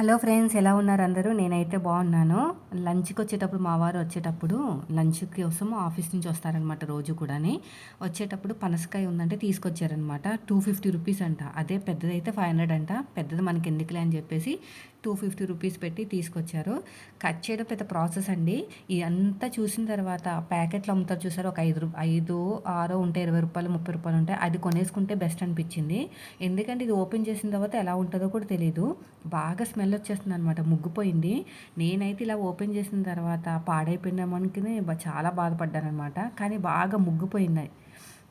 Hello friends, ఎలా ఉన్నారు అందరూ? నేనైతే బాగున్నాను. లంచ్‌కి వచ్చేటప్పుడు మా వారు వచ్చేటప్పుడు లంచ్ కోసం ఆఫీస్ నుంచి వస్తారనమాట రోజు కూడాని. వచ్చేటప్పుడు పనసకాయ ఉందంటే తీసుకొచ్చారనమాట. రూ. 250 అంట. అదే పెద్దదైతే 500 అంట. పెద్దది మనకెందుకులే అని చెప్పేసి రూ. 250 పెట్టి తీసుకొచ్చారు. కట్ చేయడం పెద్ద ప్రాసెస్ అండి. ఇదంతా చూసిన తర్వాత ప్యాకెట్లు అమ్ముతారు చూసారా? ఒక 5, 6 ఉంటే రూ. 20, రూ. 30 ఉంటాయి. అది కొనేసుకుంటే బెస్ట్ అనిపించింది. ఎందుకంటే ఇది ఓపెన్ చేసిన తర్వాత ఎలా ఉంటుందో కూడా తెలీదు. బాగా స్మెల్ వచ్చేస్తుందనమాట. ముగ్గిపోయింది. నేనైతే ఇలా ఓపెన్ చేసిన తర్వాత పాడైపోయిందేమో అనుకుని చాలా బాధపడ్డాననమాట. కానీ బాగా ముగ్గిపోయింది.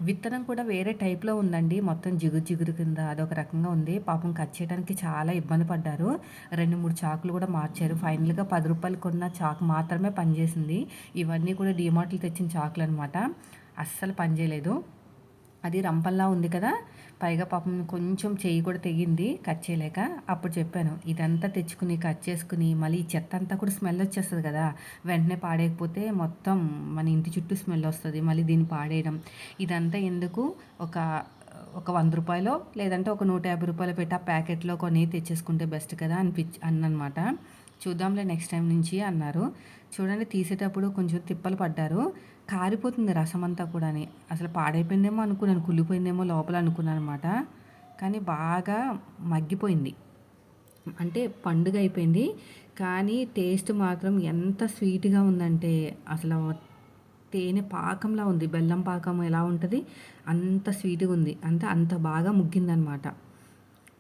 విత్తనం కూడా వేరే టైప్‌లో ఉందండి. మొత్తం జిగురు జిగురు కింద అదొక రకంగా ఉంది. పాపం కట్ చేయడానికి చాలా ఇబ్బంది పడ్డారు. 2, 3 చాకులు కూడా మార్చారు. ఫైనల్‌గా రూ. 10 కొన్న చాకు మాత్రమే పనిచేసింది. ఇవన్నీ కూడా డీమార్ట్‌లో తెచ్చిన చాకులనమాట. అస్సలు పనిచేయలేదు. అది రంపంలా ఉంది కదా! పైగా పాపం కొంచెం చెయ్యి కూడా తెగింది కట్ చేయలేక. అప్పుడు చెప్పాను, ఇదంతా తెచ్చుకుని, కట్ చేసుకుని, మళ్ళీ ఈ చెత్త అంతా కూడా స్మెల్ వచ్చేస్తది కదా! వెంటనే పాడేయకపోతే మొత్తం మన ఇంటి చుట్టూ స్మెల్ వస్తది. మళ్ళీ దీన్ని పాడేయడం. ఇదంతా ఎందుకు ఒక ఒక రూ. 100 లేదంటే ఒక రూ. 150 పెట్టి ఆ ప్యాకెట్‌లో కొని తెచ్చేసుకుంటే బెస్ట్ కదా అన్ననమాట. చూద్దాంలే నెక్స్ట్ టైమ్ నుంచి అన్నారు. చూడండి తీసేటప్పుడు కొంచెం తిప్పలు పడ్డారు. కారిపోతుంది రసమంతా కూడాని. అసలు పాడైపోయిందేమో అనుకున్నాను. కుళ్ళిపోయిందేమో లోపల అనుకున్నాననమాట. కానీ బాగా మగ్గిపోయింది. అంటే పండుగ అయిపోయింది. కానీ టేస్ట్ మాత్రం ఎంత స్వీట్‌గా ఉందంటే అసలు తేనె పాకంలా ఉంది. బెల్లం పాకం ఎలా ఉంటది అంత స్వీట్‌గా ఉంది. అంత బాగా ముగ్గిందనమాట.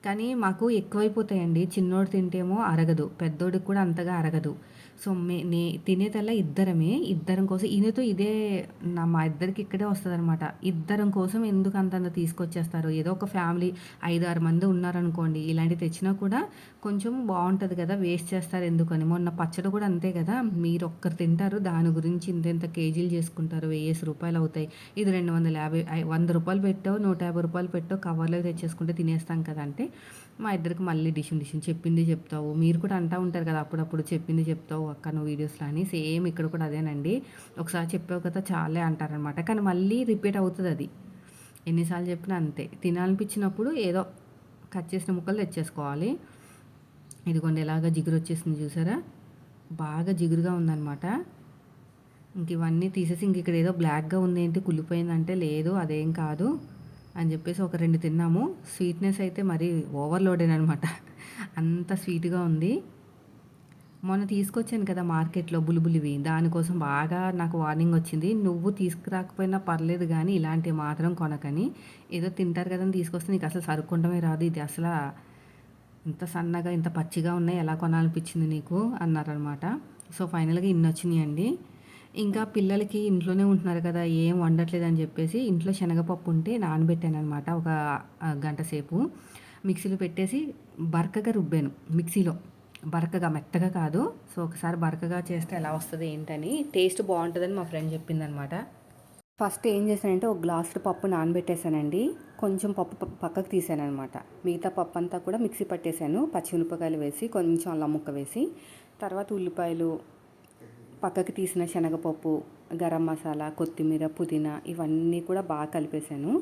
కానీ మాకు ఎక్కువైపోతాయండి. చిన్నోడు తింటేమో అరగదు. పెద్దోడికి కూడా అంతగా అరగదు. సో, తినేదల్లా ఇద్దరమే. ఇద్దరం కోసం ఈయనతో ఇదే మా ఇద్దరికి ఇక్కడే వస్తదనమాట. ఇద్దరం కోసం ఎందుకు అంతంత తీసుకొచ్చేస్తారు. ఏదో ఒక ఫ్యామిలీ 5, 6 మంది ఉన్నారనుకోండి. ఇలాంటివి తెచ్చినా కూడా కొంచెం బావుంటది కదా! వేస్ట్ చేస్తారు ఎందుకని. మొన్న పచ్చడి కూడా అంతే కదా! మీరొక్కరు తింటారు. దాని గురించి ఇంతింత కేజీలు చేసుకుంటారు. రూ. 1000 అవుతాయి. ఇది 250 రూ. 100 పెట్టో, రూ. 150 పెట్టో కవర్‌లో తెచ్చేసుకుంటే తినేస్తాం కదా! అంటే మా ఇద్దరికి మళ్ళీ డిషుం డిషుం చెప్పింది చెప్తావు. మీరు కూడా అంటా ఉంటారు కదా! అప్పుడప్పుడు చెప్పింది చెప్తావు అక్క నువ్వు వీడియోస్‌లో అని. సేమ్ ఇక్కడ కూడా అదేనండి. ఒకసారి చెప్పావు కదా! చాలే అంటారనమాట. కానీ మళ్ళీ రిపీట్ అవుతదది. ఎన్ని సార్లు చెప్పినా అంతే. తినాలనిపించినప్పుడు ఏదో కట్ చేసిన ముక్కలు తెచ్చేసుకోవాలి. ఇదిగోండి ఎలాగా జిగురొచ్చేసింది చూసారా? బాగా జిగురుగా ఉందనమాట. ఇంక ఇవన్నీ తీసేసి ఇక్కడ ఏదో బ్లాక్‌గా ఉందేంటి కుళ్ళిపోయిందంటే, లేదు అదేం కాదు అని చెప్పేసి ఒక 2 తిన్నాము. స్వీట్‌నెస్ అయితే మరీ ఓవర్‌లోడేననమాట. అంత స్వీట్‌గా ఉంది. మొన్న తీసుకొచ్చాను కదా మార్కెట్‌లో బులిబులివి. దానికోసం బాగా నాకు వార్నింగ్ వచ్చింది. నువ్వు తీసుకురాకపోయినా పర్లేదు గానీ, ఇలాంటివి మాత్రం కొనకని. ఏదో తింటారు కదా అని తీసుకొస్తే నీకు అసలు సరుక్కుంటమే రాదు. ఇది అసలా ఇంత సన్నగా, ఇంత పచ్చిగా ఉన్నాయి ఎలా కొనాలనిపించింది నీకు అన్నారనమాట. సో, ఫైనల్‌గా ఇన్నొచ్చినియండి. ఇంకా పిల్లలకి ఇంట్లోనే ఉంటున్నారు కదా! ఏం వండట్లేదని చెప్పేసి ఇంట్లో శనగపప్పు ఉంటే నానబెట్టాననమాట ఒక గంట సేపు. మిక్సీలో పెట్టేసి బరకగా రుబ్బాను మిక్సీలో. బరకగా మెత్తగా కాదు. సో, ఒకసారి బరకగా చేస్తే ఎలా వస్తది ఏంటని టేస్ట్ బావుంటదని మా ఫ్రెండ్ చెప్పిందనమాట. ఫస్ట్ ఏం చేశానంటే ఒక గ్లాసుడు పప్పు నానబెట్టేసానండి. కొంచెం పప్పు పక్కకు తీసాననమాట. మిగతా పప్పు అంతా కూడా మిక్సీ పట్టేసాను. పచ్చిమిరపకాయలు వేసి, కొంచెం అల్లం ముక్క వేసి, తర్వాత ఉల్లిపాయలు, పక్కకి తీసిన శనగపప్పు, గరం మసాలా, కొత్తిమీర, పుదీనా ఇవన్నీ కూడా బాగా కలిపేసాను.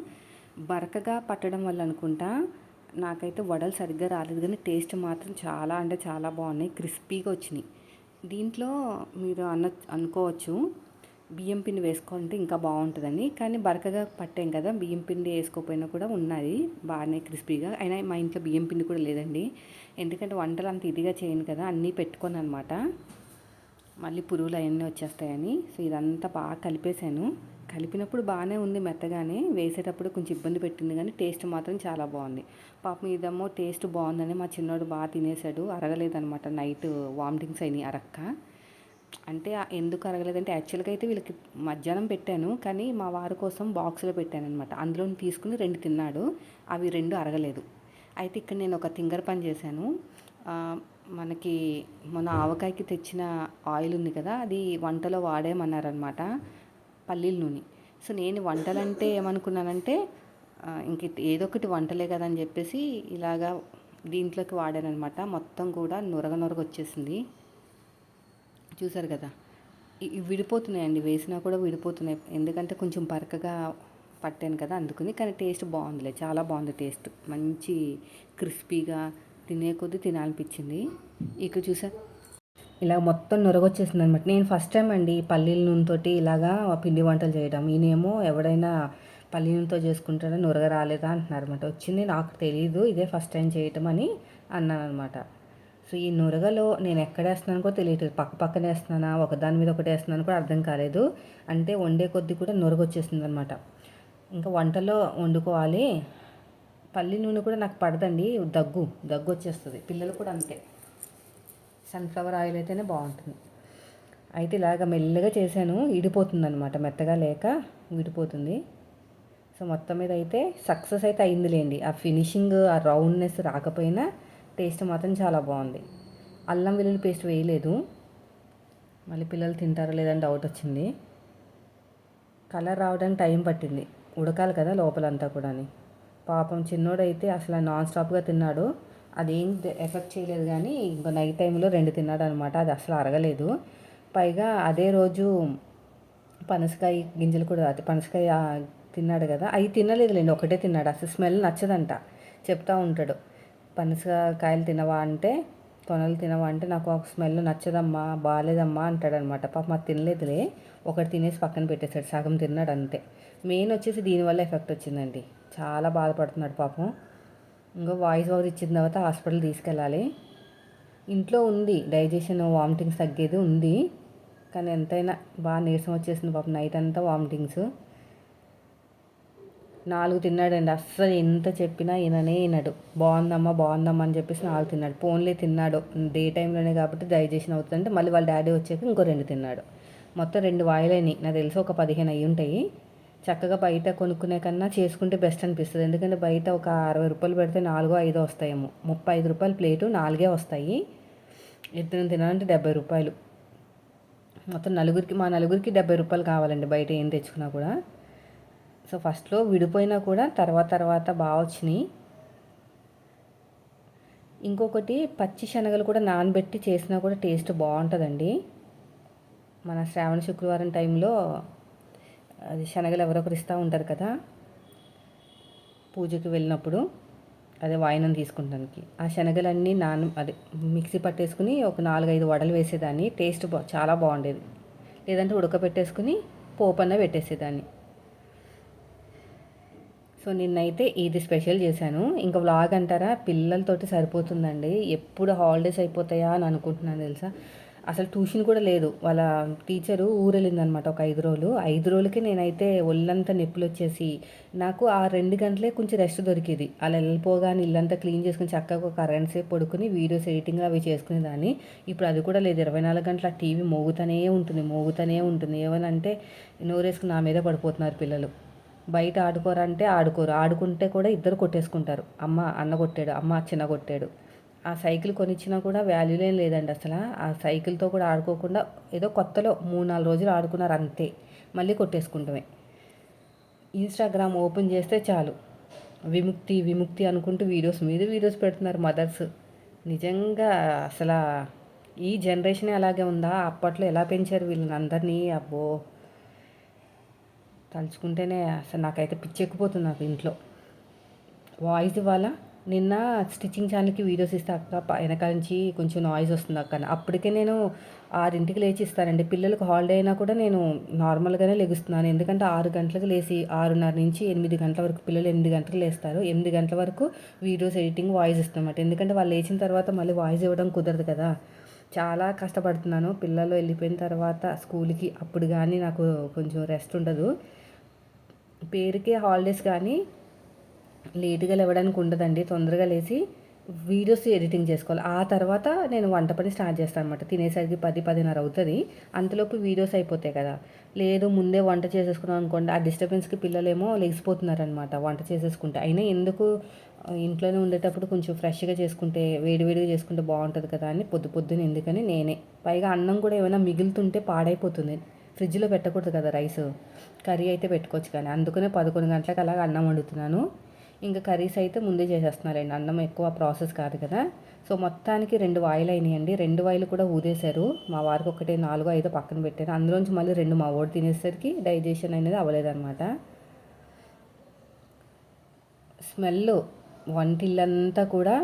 బరకగా పట్టడం వల్ల అనుకుంటా నాకైతే వడలు సరిగ్గా రాలేదు కానీ టేస్ట్ మాత్రం చాలా అంటే చాలా బాగున్నాయి. క్రిస్పీగా వచ్చినాయి. దీంట్లో మీరు అనుకోవచ్చు బియ్యం పిండి వేసుకుంటే ఇంకా బాగుంటుందని. కానీ బరకగా పట్టాం కదా, బియ్యం పిండి వేసుకోకపోయినా కూడా ఉన్నది బాగానే క్రిస్పీగా. అయినా మా ఇంట్లో బియ్యం పిండి కూడా లేదండి. ఎందుకంటే వంటలు అంత ఇదిగా చేయను కదా, అన్నీ పెట్టుకోను అనమాట. మళ్ళీ పురుగులు అవన్నీ వచ్చేస్తాయని. సో, ఇదంతా బాగా కలిపేసాను. కలిపినప్పుడు బాగానే ఉంది మెత్తగానే. వేసేటప్పుడు కొంచెం ఇబ్బంది పెట్టింది కానీ టేస్ట్ మాత్రం చాలా బాగుంది. పాపం ఇదేమో టేస్ట్ బాగుందని మా చిన్నోడు బాగా తినేసాడు. అరగలేదనమాట. నైట్ వామిటింగ్స్ అయినాయి అరక్క. అంటే ఎందుకు అరగలేదంటే యాక్చువల్గా అయితే వీళ్ళకి మధ్యాహ్నం పెట్టాను. కానీ మా వారి కోసం బాక్స్లో పెట్టాననమాట. అందులో తీసుకుని 2 తిన్నాడు. అవి 2 అరగలేదు. అయితే ఇక్కడ నేను ఒక తింగర పని చేశాను. మనకి మొన్న ఆవకాయకి తెచ్చిన ఆయిల్ ఉంది కదా, అది వంటలో వాడేయమన్నారనమాట. పల్లీల నూనె. సో, నేను వంటలంటే ఏమనుకున్నానంటే ఇంక ఏదో ఒకటి వంటలే కదా అని చెప్పేసి ఇలాగా దీంట్లోకి వాడాననమాట. మొత్తం కూడా నురగ నురగ వచ్చేసింది. చూసారు కదా! ఇవి విడిపోతున్నాయండి. వేసినా కూడా విడిపోతున్నాయి. ఎందుకంటే కొంచెం బరకగా పట్టాను కదా అందుకని. కానీ టేస్ట్ బాగుందిలే. చాలా బాగుంది టేస్ట్. మంచి క్రిస్పీగా తినే కొద్దీ తినాలనిపించింది. ఇక్కడ చూసా ఇలా మొత్తం నొరగొచ్చేసింది అనమాట. నేను ఫస్ట్ టైం అండి పల్లీల నూనెతోటి ఇలాగా పిండి వంటలు చేయడం. ఈయనేమో ఎవడైనా పల్లి నూనెతో చేసుకుంటారా నొరగ రాలేదా అంటున్నారు అనమాట. వచ్చింది నాకు తెలీదు, ఇదే ఫస్ట్ టైం చేయటం అని అన్నాను అనమాట. సో ఈ నొరగలో నేను ఎక్కడ వేస్తున్నాను కూడా తెలియట్లేదు. పక్క పక్కన వేస్తున్నానా, ఒకదాని మీద ఒకటి వేస్తున్నాను కూడా అర్థం కాలేదు. అంటే వండే కొద్దీ కూడా నొరగొచ్చేసింది అనమాట. ఇంకా వంటలో వండుకోవాలి. పల్లి నూనె కూడా నాకు పడదండి, దగ్గు వచ్చేస్తుంది. పిల్లలు కూడా అంతే. సన్ఫ్లవర్ ఆయిల్ అయితేనే బాగుంటుంది. అయితే ఇలాగ మెల్లగా చేశాను, విడిపోతుంది అనమాట. మెత్తగా లేక విడిపోతుంది. సో మొత్తం మీద అయితే సక్సెస్ అయితే అయిందిలేండి. ఆ ఫినిషింగ్, ఆ రౌండ్నెస్ రాకపోయినా టేస్ట్ మాత్రం చాలా బాగుంది. అల్లం వెల్లుల్లి పేస్ట్ వేయలేదు, మళ్ళీ పిల్లలు తింటారో లేదని డౌట్ వచ్చింది. కలర్ రావడానికి టైం పట్టింది, ఉడకాలి కదా లోపలంతా కూడా. పాపం చిన్నోడైతే అసలు నాన్ స్టాప్గా తిన్నాడు. అదేం ఎఫెక్ట్ చేయలేదు, కానీ ఇంకా నైట్ టైంలో 2 తిన్నాడు అనమాట. అది అసలు అరగలేదు. పైగా అదే రోజు పనసకాయ గింజలు కూడా, అది పనసకాయ తిన్నాడు కదా, అవి తినలేదులేండి, ఒకటే తిన్నాడు. అసలు స్మెల్ నచ్చదంట. చెప్తా ఉంటాడు, పనసకాయలు తినవా అంటే, తొనలు తినవా అంటే, నాకు ఒక స్మెల్ నచ్చదమ్మా, బాగాలేదమ్మా అంటాడనమాట. పాపం అది తినలేదులే, ఒకటి తినేసి పక్కన పెట్టేశాడు, సగం తిన్నాడు అంతే. మెయిన్ వచ్చేసి దీనివల్ల ఎఫెక్ట్ వచ్చిందండి. చాలా బాధపడుతున్నాడు పాపం. ఇంకో వాయిస్ ఓవర్ ఇచ్చిన తర్వాత హాస్పిటల్ తీసుకెళ్ళాలి. ఇంట్లో ఉంది డైజెషన్, వామిటింగ్స్ తగ్గేది ఉంది, కానీ ఎంతైనా బాగా నీరసం వచ్చేసింది పాపం. నైట్ అంతా వామిటింగ్స్. 4 తిన్నాడండి. అస్సలు ఎంత చెప్పినా వినడు. బాగుందమ్మా అని చెప్పేసి 4 తిన్నాడు. ఫోన్లే తిన్నాడు, డే టైంలోనే కాబట్టి డైజెషన్ అవుతుందంటే. మళ్ళీ వాళ్ళ డాడీ వచ్చాక ఇంకో 2 తిన్నాడు. మొత్తం 2 వాయిలైనాయి. నాకు తెలిసి ఒక 15 అయ్యి ఉంటాయి. చక్కగా బయట కొనుక్కునే కన్నా చేసుకుంటే బెస్ట్ అనిపిస్తుంది. ఎందుకంటే బయట ఒక 60 రూపాయలు పెడితే 4 5 వస్తాయేమో. 35 రూపాయలు ప్లేటు, 4 వస్తాయి. ఇద్దరు తినాలంటే 70 రూపాయలు. మొత్తం మా నలుగురికి 70 రూపాయలు కావాలండి బయట ఏం తెచ్చుకున్నా కూడా. సో ఫస్ట్లో విడిపోయినా కూడా తర్వాత బాగా వచ్చినాయి. ఇంకొకటి పచ్చి శనగలు కూడా నానబెట్టి చేసినా కూడా టేస్ట్ బాగుంటుందండి. మన శ్రావణ శుక్రవారం టైంలో అది శనగలు ఎవరొకరు ఇస్తూ ఉంటారు కదా పూజకి వెళ్ళినప్పుడు, అదే వాయినం తీసుకుంటానికి. ఆ శనగలన్నీ అదే మిక్సీ పట్టేసుకుని ఒక 4-5 వడలు వేసేదాన్ని. టేస్ట్ చాలా బాగుండేది. లేదంటే ఉడకబెట్టేసుకుని పోపన్న పెట్టేసేదాన్ని. సో నిన్నైతే ఇది స్పెషల్ చేశాను. ఇంకా వ్లాగ్ అంటారా, పిల్లలతోటి సరిపోతుందండి. ఎప్పుడు హాలిడేస్ అయిపోతాయా అని అనుకుంటున్నాను తెలుసా. అసలు ట్యూషన్ కూడా లేదు. వాళ్ళ టీచరు ఊరెళ్ళిందనమాట ఒక 5 రోజులు. 5 రోజులకి నేనైతే ఒళ్ళంతా నొప్పులు వచ్చేసి, నాకు ఆ 2 గంటలే కొంచెం రెస్ట్ దొరికేది. అలా వెళ్ళిపోగానే ఇల్లంతా క్లీన్ చేసుకుని చక్కగా ఒక అరగంట సేపు పడుకుని వీడియోస్ ఎడిటింగ్ అవి చేసుకునేదాన్ని. ఇప్పుడు అది కూడా లేదు. 24 గంటల టీవీ మోగుతూనే ఉంటుంది. ఏమనంటే నోరేసుకుని నా మీద పడిపోతున్నారు పిల్లలు. బయట ఆడుకోరంటే ఆడుకోరు, ఆడుకుంటే కూడా ఇద్దరు కొట్టేసుకుంటారు. అమ్మ అన్న కొట్టాడు, అమ్మ చిన్న కొట్టాడు. ఆ సైకిల్ కొనిచ్చినా కూడా వాల్యూలేం లేదండి అసలు. ఆ సైకిల్తో కూడా ఆడుకోకుండా ఏదో కొత్తలో 3-4 రోజులు ఆడుకున్నారు అంతే, మళ్ళీ కొట్టేసుకుంటామే. ఇన్స్టాగ్రామ్ ఓపెన్ చేస్తే చాలు విముక్తి అనుకుంటూ వీడియోస్ పెడుతున్నారు మదర్స్. నిజంగా అసలు ఈ జనరేషనే అలాగే ఉందా? అప్పట్లో ఎలా పెంచారు వీళ్ళని అందరినీ? అబ్బో, తలుచుకుంటేనే అసలు నాకైతే పిచ్చెక్కిపోతుంది నాకు ఇంట్లో. వాయిస్ ఇవ్వాల నిన్న స్టిచ్చింగ్ ఛానల్కి వీడియోస్ ఇస్తే అక్క వెనకాల నుంచి కొంచెం నాయిస్ వస్తుంది అక్క. అప్పటికే నేను 6ంటికి లేచి ఇస్తానండి. పిల్లలకు హాలిడే అయినా కూడా నేను నార్మల్గానే లెగుస్తున్నాను. ఎందుకంటే 6 గంటలకు లేచి 6:30 నుంచి 8 గంటల వరకు, పిల్లలు 8 గంటలకు లేస్తారు. 8 గంటల వరకు వీడియోస్ ఎడిటింగ్, వాయిస్ ఇస్తామన్నమాట. ఎందుకంటే వాళ్ళు లేచిన తర్వాత మళ్ళీ వాయిస్ ఇవ్వడం కుదరదు కదా. చాలా కష్టపడుతున్నాను. పిల్లలు వెళ్ళిపోయిన తర్వాత స్కూల్కి అప్పుడు కానీ నాకు కొంచెం రెస్ట్ ఉండదు. పేరుకే హాలిడేస్ కానీ లేటుగా లేవడానికి ఉండదండి. తొందరగా లేచి వీడియోస్ ఎడిటింగ్ చేసుకోవాలి. ఆ తర్వాత నేను వంట పని స్టార్ట్ చేస్తాను అనమాట. తినేసరికి 10-10:30 అవుతుంది. అంతలోపు వీడియోస్ అయిపోతాయి కదా. లేదు ముందే వంట చేసేసుకున్నాం అనుకోండి, ఆ డిస్టర్బెన్స్కి పిల్లలేమో లేచిపోతున్నారనమాట వంట చేసేసుకుంటే. అయినా ఎందుకు, ఇంట్లోనే ఉండేటప్పుడు కొంచెం ఫ్రెష్గా చేసుకుంటే, వేడివేడిగా చేసుకుంటే బాగుంటుంది కదా అని పొద్దున ఎందుకని నేనే. పైగా అన్నం కూడా ఏమైనా మిగులుతుంటే పాడైపోతుంది. ఫ్రిడ్జ్లో పెట్టకూడదు కదా రైస్. కర్రీ అయితే పెట్టుకోవచ్చు, కానీ అందుకనే 11 గంటలకు అలాగ అన్నం వండుతున్నాను. ఇంకా కర్రీస్ అయితే ముందే చేసేస్తున్నారండి, అన్నం ఎక్కువ ప్రాసెస్ కాదు కదా. సో మొత్తానికి 2 వాయిలు అయినాయండి. 2 వాయిలు కూడా ఊదేశారు. మా వారికి ఒకటే 4-5 పక్కన పెట్టారు. అందులోంచి మళ్ళీ 2 మా ఓడి తినేసరికి డైజెషన్ అనేది అవ్వలేదన్నమాట. స్మెల్ వంటిల్లంతా కూడా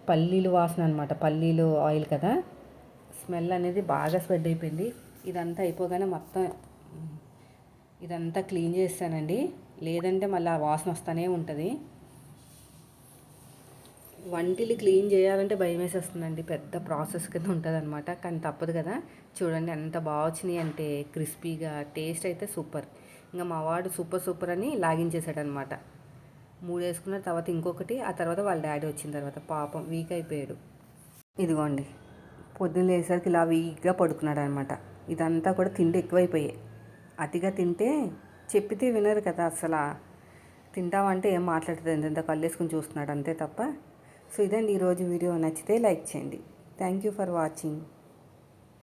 పల్లీలు వాసన అనమాట. పల్లీలు ఆయిల్ కదా, స్మెల్ అనేది బాగా స్ప్రెడ్ అయిపోయింది. ఇదంతా అయిపోగానే మొత్తం ఇదంతా క్లీన్ చేస్తానండి, లేదంటే మళ్ళీ ఆ వాసన వస్తూనే ఉంటుంది. వంటిల్లు క్లీన్ చేయాలంటే భయం వేసేస్తుందండి, పెద్ద ప్రాసెస్ కింద ఉంటుంది అనమాట. కానీ తప్పదు కదా. చూడండి ఎంత బాగా వచ్చినాయి అంటే క్రిస్పీగా, టేస్ట్ అయితే సూపర్. ఇంకా మా వాడు సూపర్ అని లాగించేసాడనమాట. 3 వేసుకున్న తర్వాత ఇంకొకటి, ఆ తర్వాత వాళ్ళ డాడీ వచ్చిన తర్వాత పాపం వీక్ అయిపోయాడు. ఇదిగోండి, పొద్దున్న లేసరికి ఇలా వీక్గా పడుకున్నాడు అనమాట. ఇదంతా కూడా తిండి ఎక్కువైపోయాయి. అతిగా తింటే చెప్పితే వినరు కదా అసలు. తింటామంటే ఏం మాట్లాడుతుంది, ఎంత కళ్ళేసుకుని చూస్తున్నాడు అంతే తప్ప. సో ఇదండి ఈరోజు వీడియో. నచ్చితే లైక్ చేయండి. Thank you for watching.